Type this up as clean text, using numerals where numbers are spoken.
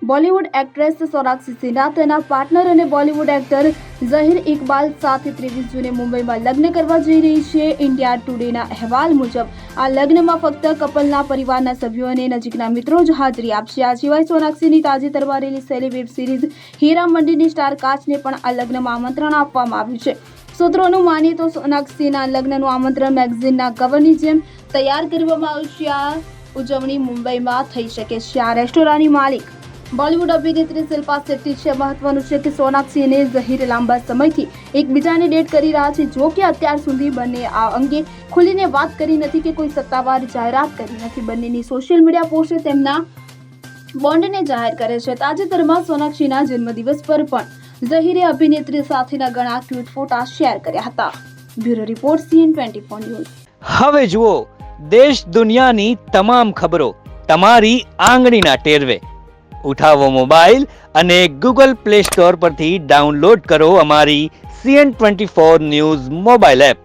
Bollywood actress Sonakshi Sinha તેના partner અને Bollywood actor Zaheer Iqbal સાથે 23 જૂને મુંબઈમાં લગ્ન કરવા જઈ રહી છે. ઇન્ડિયા ટુડેના અહેવાલ મુજબ આ લગ્નમાં ફક્ત કપલના પરિવારના સભ્યો અને નજીકના મિત્રો જ હાજરી આપશે. આ સિવાય સોનાક્ષીની તાજેતરમાં રિલીઝ વેબ સિરીઝ હીરા મંડીની સ્ટાર કાસ્ટને પણ આ લગ્નમાં આમંત્રણ આપવામાં આવ્યું છે. સૂત્રોનું માનીએ તો સોનાક્ષીના લગ્નનું આમંત્રણ મેગઝીનના કવરની જેમ તૈયાર કરવામાં આવશે. આ ઉજવણી મુંબઈમાં થઈ શકે છે. આ રેસ્ટોરાંની માલિક બોલિવૂડ અભિનેત્રી શિલ્પા શેટ્ટી છે. મહત્વનું છે કે સોનાક્ષી અને ઝહીર લાંબા સમયથી એકબીજાને ડેટ કરી રહ્યા છે. જો કે અત્યાર સુધી બંને આ અંગે ખુલીને વાત કરી નથી કે કોઈ સત્તાવાર જાહેરાત કરી નથી. બંનેની સોશિયલ મીડિયા પોસ્ટે તેમના બોન્ડને જાહેર કરે છે. તાજેતરમાં સોનાક્ષીના જન્મદિવસ પર પણ ઝહીરે અભિનેત્રી સાથેના ઘણા ક્યુટ ફોટા શેર કર્યા હતા. Bureau report CN24 news. હવે જુઓ દેશ દુનિયાની તમામ ખબરો તમારી આંગળીના ટેરવે. ઉઠાવો મોબાઈલ અને Google Play Store પરથી ડાઉનલોડ કરો અમારી CN24 ન્યૂઝ મોબાઈલ એપ.